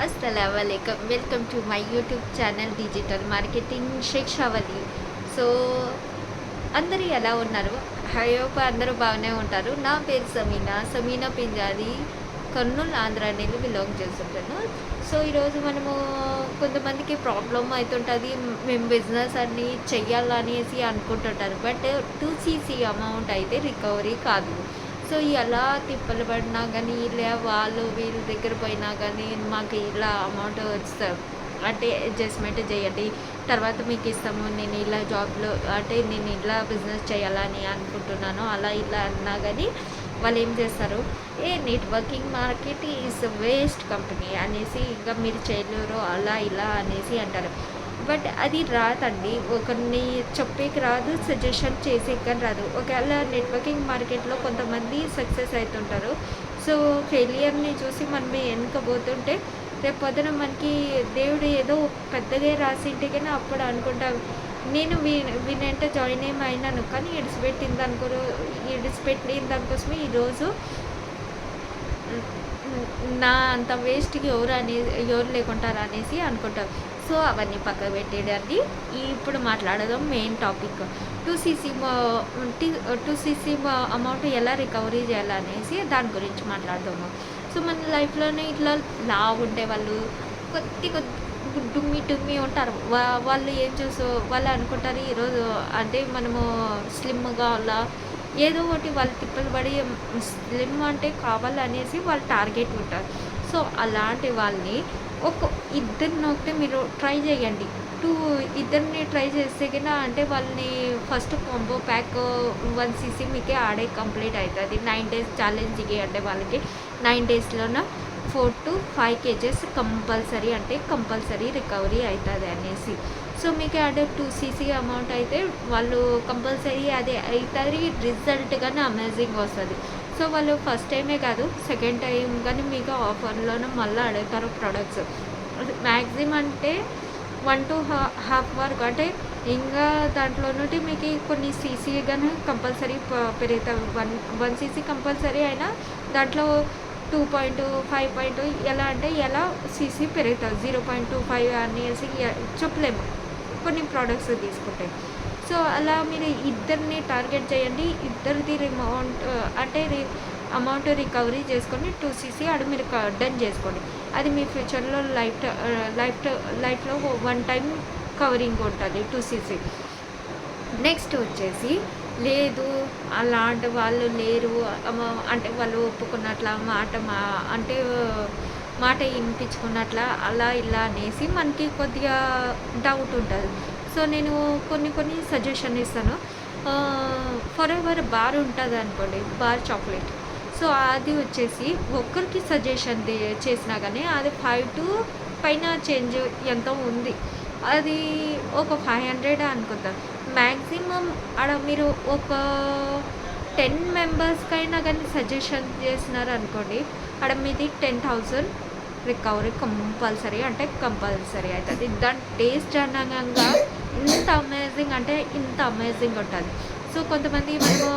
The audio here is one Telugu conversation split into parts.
अस्सलामुअलैकुम welcome to my YouTube channel digital marketing Shikshavali. So అందరూ ఎలా ఉన్నారు? ఐ హోప్ అందరూ బాగానే ఉంటారు. నా పేరు సమీనా పింజాది, కర్నూలు ఆంధ్ర అనేది బిలాంగ్ చేస్తుంటాను. సో ఈరోజు మనము కొంతమందికి ప్రాబ్లమ్ అవుతుంటుంది, మేము బిజినెస్ అన్ని చెయ్యాలనేసి అనుకుంటుంటారు. బట్ 2cc అమౌంట్ అయితే రికవరీ కాదు. సో ఎలా తిప్పలు పడినా కానీ, ఇలా వాళ్ళు వీళ్ళ దగ్గర పోయినా కానీ మాకు ఇలా అమౌంట్ వస్తారు అంటే అడ్జస్ట్మెంట్ చేయండి, తర్వాత మీకు ఇస్తాము, నేను ఇలా జాబ్లో అంటే నేను ఇలా బిజినెస్ చేయాలని అనుకుంటున్నాను, అలా ఇలా అన్నా కానీ వాళ్ళు ఏం చేస్తారు, networking market is waste company అనేసి, ఇంకా మీరు చేయలేరు అలా ఇలా అనేసి అంటారు. బట్ అది రాదండి, ఒకరిని చెప్పేకి రాదు, సజెషన్ చేసేకి రాదు. ఒకవేళ నెట్వర్కింగ్ మార్కెట్లో కొంతమంది సక్సెస్ అవుతుంటారు. సో ఫెయిలియర్ని చూసి మనం వెనుకపోతుంటే రేపు పొద్దున మనకి దేవుడు ఏదో పెద్దగా రాసింటే కానీ అప్పుడు అనుకుంటాం, నేను వీనంట జాయిన్ అయినాను కానీ ఇడిచిపెట్టిన దానికోసమే ఈరోజు నా అంత వేస్ట్‌కి ఎవరు లేకుంటారు అనేసి అనుకుంటారు. సో అవన్నీ పక్కకు పెట్టేయండి. ఇప్పుడు మాట్లాడదాం మెయిన్ టాపిక్. 2cc అమౌంట్ ఎలా రికవరీ చేయాలనేసి దాని గురించి మాట్లాడదాము. సో మన లైఫ్‌లోనే ఇట్లా లావు ఉండే వాళ్ళు, కొద్ది డుమ్మి ఉంటారు. వాళ్ళు ఏం వాళ్ళు అనుకుంటారు ఈరోజు అంటే మనము స్లిమ్‌గా అలా ఏదో ఒకటి వాళ్ళు తిప్పలు పడి స్లిమ్ అంటే కావాలనేసి వాళ్ళు టార్గెట్ ఉంటారు. సో అలాంటి వాళ్ళని ఇద్దరిని ఒకటే మీరు ట్రై చేయండి. ఇద్దరిని ట్రై చేస్తే కన్నా అంటే వాళ్ళని ఫస్ట్ కాంబో ప్యాక్ 1cc మీకే ఆడే కంప్లీట్ అవుతుంది. 9 days ఛాలెంజ్కి అంటే వాళ్ళకి 9 daysలోన 4 to 5 kgs కంపల్సరీ రికవరీ అవుతుంది అనేసి. సో మీకు ఆడే 2cc అమౌంట్ అయితే వాళ్ళు కంపల్సరీ అదే అవుతుంది, రిజల్ట్ కానీ అమేజింగ్ వస్తుంది. సో వాళ్ళు ఫస్ట్ టైమే కాదు, సెకండ్ టైం కానీ మీకు ఆఫర్లోనే మళ్ళీ అడుగుతారు ప్రొడక్ట్స్. మ్యాక్సిమం అంటే 1 to half వరకు అంటే ఇంకా దాంట్లో నుండి మీకు కొన్ని సీసీ కానీ కంపల్సరీ పెరుగుతాయి. 1cc కంపల్సరీ అయినా దాంట్లో 2.5 ఎలా అంటే ఎలా సీసీ పెరుగుతుంది, 0.25 అనేసి చెప్పలేము కొన్ని ప్రోడక్ట్స్ తీసుకుంటే. సో అలా మీరు ఇద్దరిని టార్గెట్ చేయండి, ఇద్దరిది అమౌంట్ రికవరీ చేసుకొని 2cc ఆడ మీరు డన్ చేసుకోండి. అది మీ ఫ్యూచర్లో లైఫ్లో 1 time కవరింగ్ ఉంటుంది 2cc. నెక్స్ట్ వచ్చేసి లేదు అలాంటి వాళ్ళు లేరు, అంటే వాళ్ళు ఒప్పుకున్నట్ల అంటే మాట వినిపించుకున్నట్ల అలా ఇలా అనేసి మనకి కొద్దిగా డౌట్ ఉంటుంది. సో నేను కొన్ని సజెషన్ ఇస్తాను. ఫర్ ఎవర్ బార్ ఉంటుంది అనుకోండి, బార్ చాక్లెట్. సో అది వచ్చేసి ఒక్కరికి సజెషన్ చేసినా కానీ అది 5 to పైన చేంజ్ ఎంతో ఉంది, అది ఒక 500 అనుకుందాం మ్యాక్సిమం. ఆడ మీరు ఒక 10 మెంబర్స్కైనా కానీ సజెషన్ చేసినారు అనుకోండి, ఆడ మీది 10,000 రికవరీ కంపల్సరీ అవుతుంది. దాని టేస్ట్ అనగా ఇంత అమేజింగ్ ఉంటుంది. సో కొంతమంది మనము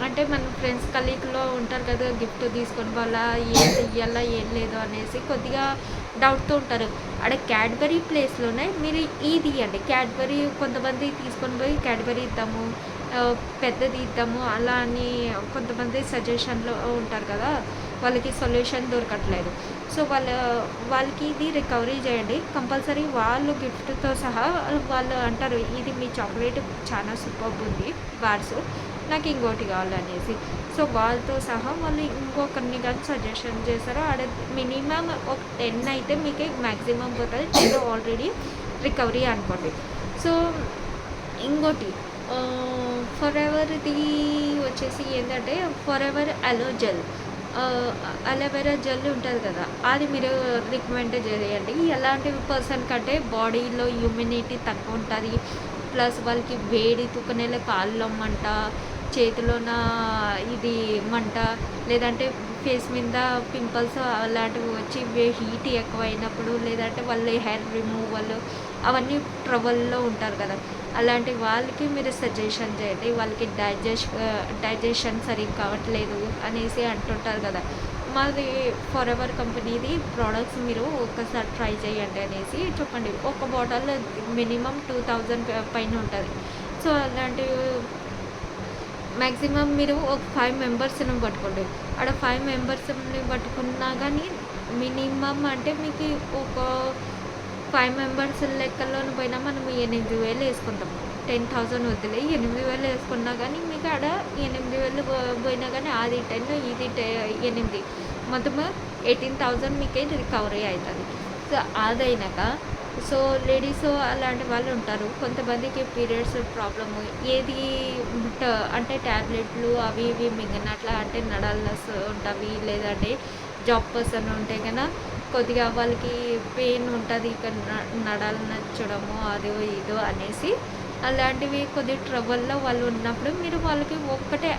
అంటే మన ఫ్రెండ్స్ కలీగ్లో ఉంటారు కదా, గిఫ్ట్ తీసుకొని వాళ్ళ ఏం ఇయ్యాలా ఏం లేదు అనేసి కొద్దిగా డౌట్తో ఉంటారు. ఆడ క్యాడ్బరీ ప్లేస్లోనే మీరు ఇది ఇవ్వండి. క్యాడ్బరీ కొంతమంది తీసుకొని పోయి క్యాడ్బరీ ఇద్దాము, పెద్దది ఇద్దాము అలా అని కొంతమంది సజెషన్లో ఉంటారు కదా, వాళ్ళకి సొల్యూషన్ దొరకట్లేదు. సో వాళ్ళకి ఇది రికవరీ చేయండి కంపల్సరీ. వాళ్ళు గిఫ్ట్తో సహా వాళ్ళు అంటారు, ఇది మీ చాక్లెట్ చాలా సూపర్బ్ ఉంది బార్స్, నాకు ఇంకోటి కావాలనేసి. సో వాళ్ళతో సహా వాళ్ళు ఇంకొకరిని కానీ సజెషన్ చేస్తారు. ఆడ మినిమం ఒక 10 అయితే మీకే మ్యాక్సిమం పోతుంది, 10 ఆల్రెడీ రికవరీ అనుకోండి. సో ఇంకోటి ఫర్ ఎవర్ది వచ్చేసి ఏంటంటే ఫర్ ఎవర్ అలోవెరా జెల్ ఉంటుంది కదా, అది మీరు రికమెండ్ చేయండి. ఎలాంటి పర్సన్ కంటే బాడీలో ఇమ్యూనిటీ తక్కువ ఉంటుంది, ప్లస్ వాళ్ళకి వేడి తుకనేల కాళ్ళలో మంట, చేతిలోన ఇది మంట, లేదంటే ఫేస్ మీద పింపుల్స్ అలాంటివి వచ్చి హీట్ ఎక్కువైనప్పుడు, లేదంటే వాళ్ళ హెయిర్ రిమూవల్ అవన్నీ ట్రబుల్లో ఉంటారు కదా, అలాంటి వాళ్ళకి మీరు సజెషన్ చేయండి. వాళ్ళకి డైజెషన్ సరిగ్గా కావట్లేదు అనేసి అంటుంటారు కదా, మాది ఫర్ ఎవర్ కంపెనీది ప్రోడక్ట్స్ మీరు ఒక్కసారి ట్రై చేయండి అనేసి చెప్పండి. ఒక బాటిల్ మినిమమ్ 2000 పైన ఉంటది. సో, అలాంటివి మాక్సిమం మీరు ఒక 5 మెంబర్స్‌ని పట్టుకోండి. ఆడ 5 మెంబర్స్‌ని పట్టుకున్నా గానీ మినిమమ్ అంటే మీకు ఒక 5 మెంబర్స్ లెక్కల్లోన పోయినా మనం 8,000 యేసుకుంటాం. 10,000 వద్దులే. 8,000 యేసుకున్నా గానీ మీకు ఆడ 8,000 పోయినా గానీ అది 10 ఇది 8 మొత్తము 18,000 మీకే రికవరీ అయితది. సో, అదయినాక సో, లేడీసు అలాంటి వాళ్ళు ఉంటారు. కొంతమందికి పీరియడ్స్ ప్రాబ్లము ఏది ట అంటే టాబ్లెట్లు అవి ఇవి మింగినట్లా అంటే నడాల్నొస్ ఉంటవి. లేదంటే జాబ్ పర్సన్ ఉంటే గన కొద్దిగా వాళ్ళకి పెయిన్ ఉంటది. ఇక్కడ నడాలు నచ్చడము అదో ఇదో అనేసి అలాంటివి కొద్దిగా ట్రబుల్‌లో వాళ్ళు ఉన్నప్పుడు మీరు వాళ్ళకి ఒక్కటే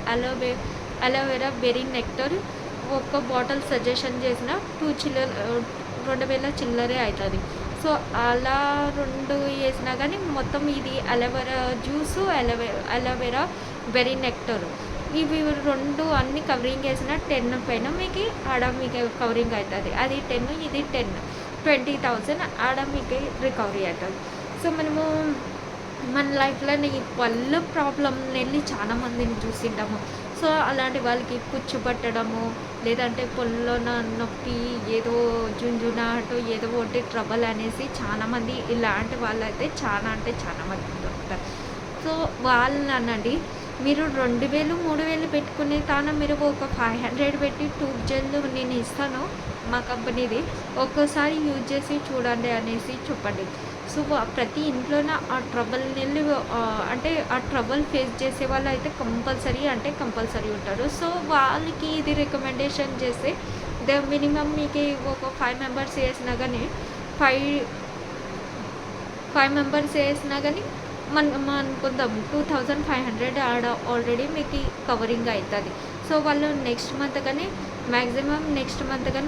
అలోవెరా బెర్రీ నెక్టర్ ఒక్క బాటిల్ సజెషన్ చేసిన 2,000 చిల్లరే అయితది. సో, అలా 2 ఏసినా గానీ మొత్తం ఇది aloe vera juice, aloe vera berry nectar ఇవి 2 అన్నీ కవరింగ్ ఏసిన 10 పైన మీకు కవరింగ్ అయితది. అది 10 ఇది 10 20,000 ఆడ మీకు రికవరీ అయితది. సో, మనము మన లైఫ్‌లోని ఈ పళ్ళు ప్రాబ్లమ్‌నెళ్ళి చాలా మందిని చూసింటాము. సో, అలాంటి వాళ్ళకి పుచ్చు పట్టడము, లేదంటే పొల్లోన నొప్పి, ఏదో జుంజునాటు ఏదో ఒకటి ట్రబుల్ అనేసి చాలామంది ఇలాంటి వాళ్ళైతే చాలా అంటే చాలా మంది దొరుకుతారు. సో, వాళ్ళనండి మీరు 2,000, 3,000 పెట్టుకునే మీరు ఒక 500 పెట్టి ట్యూబ్ జెల్ నేను ఇస్తాను మా కంపెనీది. ఒక్కోసారి యూజ్ చేసి చూడండి అనేసి చెప్పండి. సో, ప్రతి ఇంట్లోన ఆ ట్రబుల్‌నెళ్ళి అంటే ఆ ట్రబుల్ ఫేస్ చేసే వాళ్ళైతే కంపల్సరీ ఉంటారు. సో, వాళ్ళకి ఇది రికమెండేషన్ చేస్తే మినిమమ్ మీకి ఒక 5 మెంబర్స్ ఏసినా గానీ 5 5 మెంబర్స్ ఏసినా గానీ మనం అనుకుందాం 2,500 ఆడ ఆల్రెడీ మీకి కవరింగ్ అయితది. సో, వాళ్ళు నెక్స్ట్ మంత్ గానీ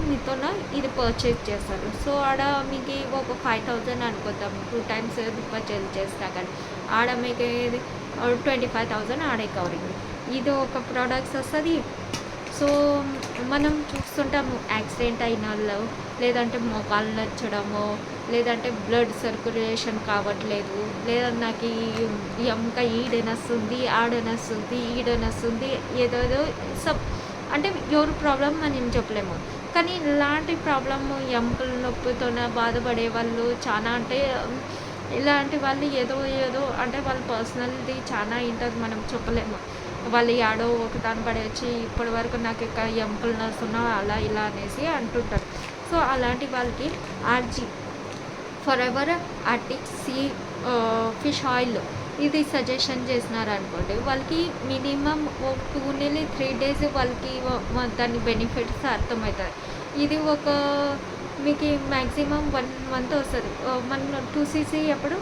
మీతోన ఇది పర్చేజ్ చేస్తారు. సో, ఆడ మీకి ఒక 5,000 అనుకుందాం 2 టైమ్స్ పర్చేజ్ చేసినా కానీ ఆడ మీకు 25,000 ఆడే కవరింగ్. ఇది ఒక ప్రొడక్ట్స్ వస్తది. సో, మనం చూస్తుంటాము యాక్సిడెంట్ అయినోళ్ళు, లేదంటే మోకాళ్ళు నచ్చడము, లేదంటే బ్లడ్ సర్క్యులేషన్ కావట్లేదు, లేదా నాకు ఈ ఎముక ఈడ నొస్తుంది ఏదేదో అంటే ఎవరి ప్రాబ్లమ్ మనం చెప్పలేము. కానీ ఇలాంటి ప్రాబ్లమ్ ఎముకల నొప్పితోన బాధపడే వాళ్ళు చాలా అంటే ఇలాంటి వాళ్ళు ఏదో అంటే వాళ్ళ పర్సనల్‌ది చాలా ఉంటది మనం చెప్పలేము. వాళ్ళు యాడో ఒక దాన్ని పడేసి ఇప్పటి వరకు నాకు ఇక ఎముకలు నొస్తున్నాయి అలా ఇలా అనేసి అంటుంటారు. సో, అలాంటి వాళ్ళకి ఆర్జీ forever arctic fish oil ఇది సజెషన్ చేసినారనుకోండి, వాళ్ళకి మినిమమ్ 3 డేస్ వాళ్ళకి దాని బెనిఫిట్స్ అర్థమవుతాయి. ఇది మీకు మ్యాక్సిమం 1 మంత్ వస్తది. మనం 2 సీసీ అప్పుడు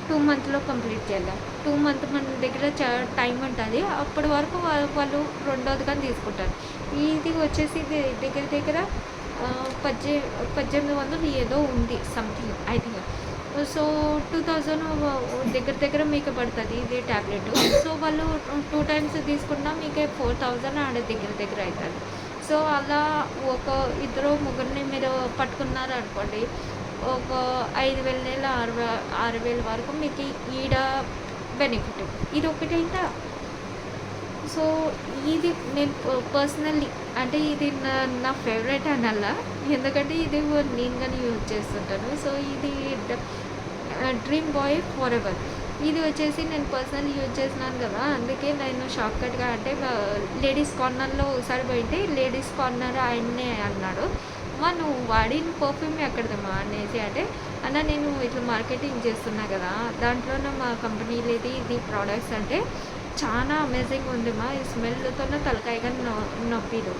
2 మంత్‌లో కంప్లీట్ చేయాలి. 2 మంత్ మన దగ్గర టైం ఉంటది. అప్పటి వరకు వాళ్ళు రెండోది గాని తీసుకుంటారు. ఇది వచ్చేసి దగ్గర దగ్గర 1800 ఏదో ఉంది సంథింగ్ ఐ థింక్. సో, 2000 దగ్గర మీకు పడతది ఇది టాబ్లెట్. సో, వాళ్ళు 2 టైమ్స్ తీసుకున్నా మీకే 4,000 ఆడ దగ్గర అయితది. సో, అలా ఒక ఇద్దరు ముగ్గురిని మీరు పట్టుకున్నారనుకోండి, ఒక 5,000 6,000 వరకు మీకు ఈడ బెనిఫిట్. ఇదొకటైందా? సో, ఇది నేను పర్సనల్లీ అంటే ఇది నా ఫేవరెట్ అనాలా. ఎందుకంటే ఇది నేను గాని యూజ్ చేస్తుంటాను. సో, ఇది డ్రీమ్ బాయ్ ఫర్ ఎవర్. ఇది వచ్చేసి నేను పర్సనల్లీ యూజ్ చేసినాను కదా! అందుకే నేను షార్ట్‌కట్‌గా అంటే లేడీస్ కార్నర్‌లో ఒకసారి పోయింటే లేడీస్ కార్నర్ ఆయన్నే అన్నాడు. "అమ్మా నువ్వు వాడిన పర్ఫ్యూమ్ ఎక్కడిదమ్మా" అనేసి అంటే, "అన్న నేను ఇట్లా మార్కెటింగ్ చేస్తున్నా కదా! దాంట్లోనే మా కంపెనీలోది ఇది ప్రొడక్ట్స్ అంటే చాలా అమేజింగ్ ఉందమ్మా. ఈ స్మెల్‌తోనే తలకాయ గాని నొప్పిదు.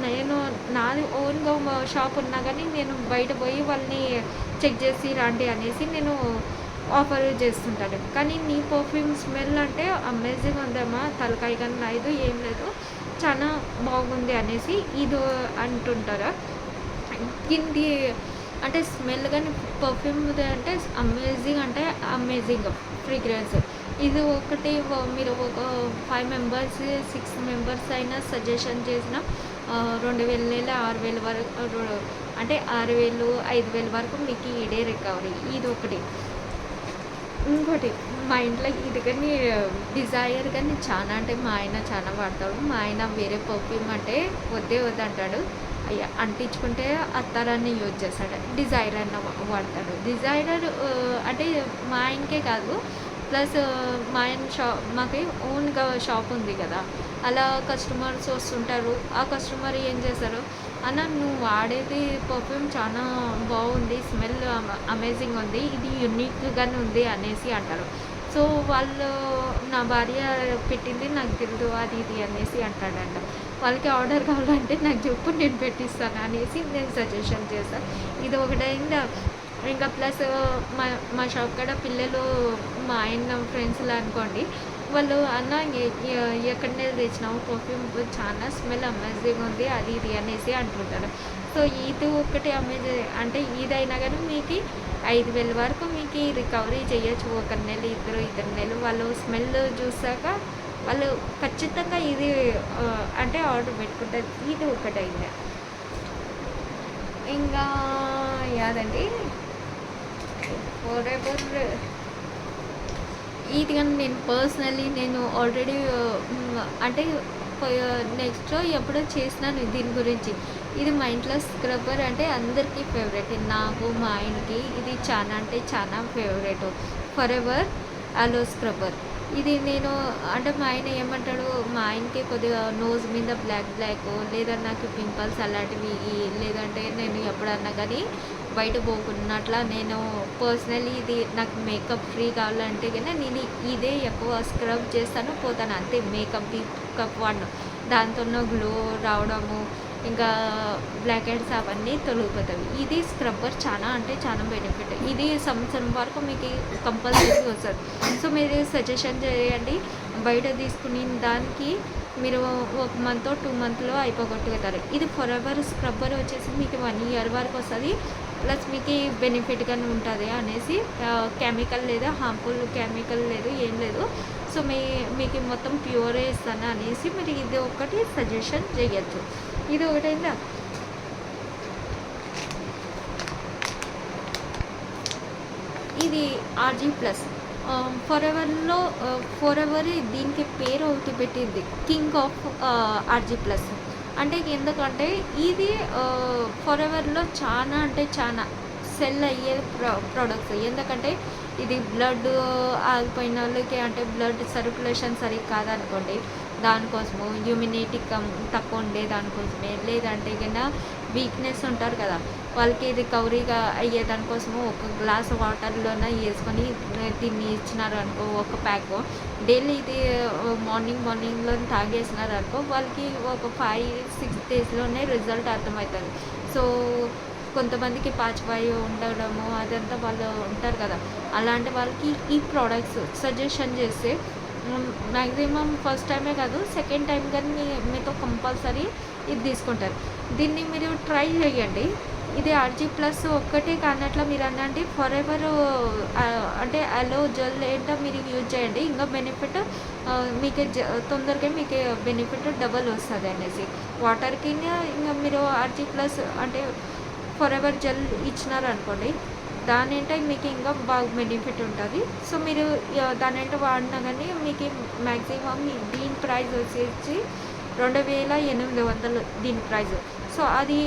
నేను నాది ఓన్‌గా షాప్ ఉన్నా గానీ నేను బయట పోయి వాళ్ళని చెక్ చేసి రండి అనేసి నేను ఆఫర్ చేస్తుంటాను. కానీ నీ పర్ఫ్యూమ్ స్మెల్ అంటే అమేజింగ్ ఉందమ్మా. తలకాయ గాని నైదు ఏం లేదు. చాలా బాగుంది" అనేసి ఇది అంటుంటారు. ఇది అంటే స్మెల్ గాని పర్ఫ్యూమ్‌ది అంటే అమేజింగ్ ఫ్రేగ్రెన్స్. ఇది ఒకటి మీరు ఒక 5 మెంబర్స్, 6 మెంబర్స్ అయినా సజెషన్ చేసినా 2000 6,000 వరకు అంటే 6,000 5,000 వరకు మీకు ఈడే రికవరీ. ఇది ఒకటి. ఇంకోటి మా ఇంట్లో ఇది కానీ డిజైర్ కానీ చాలా అంటే మా ఆయన చాలా వాడతాడు. మా ఆయన వేరే పర్ఫ్యూమ్ అంటే వద్దే వద్దంటాడు. అంటించుకుంటే అత్తరాన్ని యూజ్ చేస్తాడు. డిజైర్ అన్న వాడతాడు. డిజైరర్ అంటే మా ఆయనకే కాదు, ప్లస్ మా ఆయన మాకి ఓన్గా షాప్ ఉంది కదా, అలా కస్టమర్స్ వస్తుంటారు. ఆ కస్టమర్ ఏం చేస్తారు, అన్న నువ్వు వాడేది పర్ఫ్యూమ్ చాలా బాగుంది, స్మెల్ అమేజింగ్ ఉంది, ఇది యూనిక్గానే ఉంది అనేసి అంటారు. సో వాళ్ళు నా భార్య పెట్టింది నాకు తెలియదు అది ఇది అనేసి అంటాడంట. వాళ్ళకి ఆర్డర్ కావాలంటే నాకు చెప్పు, నేను పెట్టిస్తాను అనేసి నేను సజెషన్ చేస్తాను. ఇది ఒకటైందా. ఇంకా ప్లస్ మా మా షాప్ కాడ పిల్లలు మా ఆయన ఫ్రెండ్స్లా అనుకోండి, వాళ్ళు అన్న ఎక్కడి నుంచి తెచ్చినావు పర్ఫ్యూమ్, చాలా స్మెల్ అమేజింగ్ ఉంది అది ఇది అనేసి అంటుంటారు. సో ఇది ఒకటి అమేజింగ్ అంటే ఇదైనా కానీ మీకు 5,000 వరకు మీకు రికవరీ చేయొచ్చు. 1 నెల ఇద్దరు నెలలు వాళ్ళు స్మెల్ చూసాక వాళ్ళు ఖచ్చితంగా ఇది అంటే ఆర్డర్ పెట్టుకుంటారు. ఇది ఒకటైంది. ఇంకా యాదండి ఫోరెవర్ ఇది కానీ నేను పర్సనలీ నేను ఆల్రెడీ అంటే నెక్స్ట్ ఎప్పుడో చేసినాను దీని గురించి. ఇది మా ఇంట్లో స్క్రబ్బర్ అంటే అందరికీ ఫేవరెట్. నాకు మా ఆయనకి ఇది చాలా అంటే చాలా ఫేవరెట్. ఫరెవర్ అలో స్క్రబ్బర్. ఇది నేను అంటే మా ఆయన ఏమంటాడు, మా ఆయనకి కొద్దిగా నోస్ మీద బ్లాక్ లేదా నాకు పింపుల్స్ అలాంటివి, లేదంటే నేను ఎప్పుడన్నా కానీ బయట పోకున్నట్లా నేను పర్సనలీ ఇది నాకు మేకప్ ఫ్రీ కావాలంటే కన్నా నేను ఇదే ఎక్కువ స్క్రబ్ చేస్తాను పోతాను అంతే. మేకప్ వాడను, దాంతో గ్లో రావడము ఇంకా బ్లాక్ హెడ్స్ అవన్నీ తొలగిపోతాయి. ఇది స్క్రబ్బర్ చాలా అంటే చాలా బెనిఫిట్. ఇది సంవత్సరం వరకు మీకు కంపల్సరీ వస్తుంది. సో మీరు సజెషన్ చేయండి. బయట తీసుకుని దానికి మీరు 1 మంత్ 2 మంత్లో అయిపోగొట్టుతారు. ఇది ఫరెవర్ స్క్రబ్బర్ వచ్చేసి మీకు 1 ఇయర్ వరకు వస్తుంది. ప్లస్ మీకు బెనిఫిట్గానే ఉంటుంది అనేసి, కెమికల్ లేదా హార్మ్ఫుల్ కెమికల్ లేదు ఏం లేదు. సో మీకు మొత్తం ప్యూరే ఇస్తాను అనేసి మీరు ఇది ఒకటి సజెషన్ చేయొచ్చు. ఇది ఒకటైందా. ఇది RG+. ఫరెవర్ దీనికి పేరు ఒకటి పెట్టింది, కింగ్ ఆఫ్ RG+. అంటే ఎందుకంటే ఇది ఫరెవర్లో చాలా అంటే చాలా సెల్ అయ్యే ప్రోడక్ట్స్. ఎందుకంటే ఇది బ్లడ్ ఆగిపోయిన వాళ్ళకి అంటే బ్లడ్ సర్క్యులేషన్ సరిగ్గా కాదనుకోండి, దానికోసము ఇమ్యూనిటీ తక్కువ ఉండే దానికోసమే, లేదంటే కన్నా వీక్నెస్ ఉంటారు కదా వాళ్ళకి రికవరీగా అయ్యే దానికోసము 1 గ్లాస్ వాటర్లోనే వేసుకొని దీన్ని ఇచ్చినారు అనుకో, 1 ప్యాక్ డైలీ ఇది మార్నింగ్లో తాగేసినారు అనుకో, వాళ్ళకి ఒక 5-6 డేస్లోనే రిజల్ట్ అర్థమవుతుంది. సో కొంతమందికి పాచివాయు ఉండడము అదంతా వాళ్ళు ఉంటారు కదా, అలాంటి వాళ్ళకి ఈ ప్రోడక్ట్స్ సజెషన్ చేస్తే మ్యాక్సిమం ఫస్ట్ టైమే కాదు సెకండ్ టైం కానీ మీతో కంపల్సరీ ఇది తీసుకుంటారు. దీన్ని మీరు ట్రై చేయండి. ఇది RG+ ఒక్కటే కానట్లా మీరు అనండి ఫరెవర్ అంటే అలో జెల్ ఏంటో మీరు యూజ్ చేయండి. ఇంకా బెనిఫిట్ మీకు తొందరగా మీకు బెనిఫిట్ డబల్ వస్తుంది అనేసి. వాటర్కి ఇంకా మీరు RG+ అంటే ఫరెవర్ జెల్ ఇచ్చినారనుకోండి, దాని అంటే మీకు ఇంకా బాగా బెనిఫిట్ ఉంటుంది. సో మీరు దాని అంటే వాడినా కానీ మీకు మ్యాక్సిమం దీని ప్రైస్ వచ్చేసి 2,800 దీని ప్రైస్. సో అది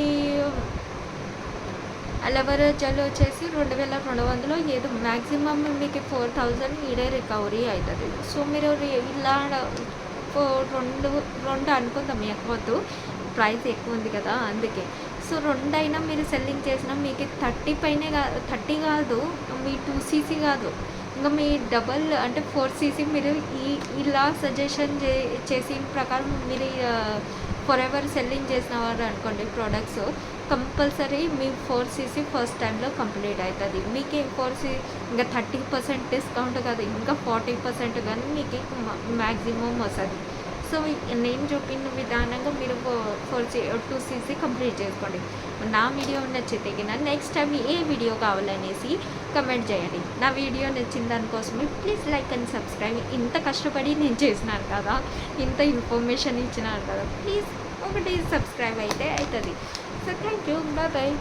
అలవర్ జెల్ వచ్చేసి 2,200 ఏదో మ్యాక్సిమం మీకు 4,000 ఈడే రికవరీ అవుతుంది. సో మీరు ఇలా రెండు అనుకుందాం, ఎక్కువద్దు ప్రైస్ ఎక్కువ ఉంది కదా అందుకే. సో 2 అయినా మీరు సెల్లింగ్ చేసినా మీకు 30 పైనే 30 కాదు, మీ 2cc కాదు, ఇంకా మీ డబల్ అంటే 4cc మీరు ఇలా సజెషన్ చేసిన ప్రకారం మీరు ఫరెవర్ సెల్లింగ్ చేసిన వారు అనుకోండి ప్రోడక్ట్స్, కంపల్సరీ మీ 4cc ఫస్ట్ టైంలో కంప్లీట్ అవుతుంది. మీకు 4cc ఇంకా 30% డిస్కౌంట్ కాదు, ఇంకా 40% కానీ మీకు మ్యాక్సిమం వస్తుంది. సో నేను చూపిన విధానంగా మీరు 2cc కంప్లీట్ చేసుకోండి. నా వీడియో నచ్చితే కన్నా నెక్స్ట్ టైం ఏ వీడియో కావాలనేసి కమెంట్ చేయండి. నా వీడియో నచ్చిన దానికోసమే ప్లీజ్ లైక్ అండ్ సబ్స్క్రైబ్. ఇంత కష్టపడి నేను చేసినాను కదా, ఇంత ఇన్ఫర్మేషన్ ఇచ్చినాను కదా, ప్లీజ్ ఒకటి సబ్స్క్రైబ్ అయితే అవుతుంది. So thank you, bye bye.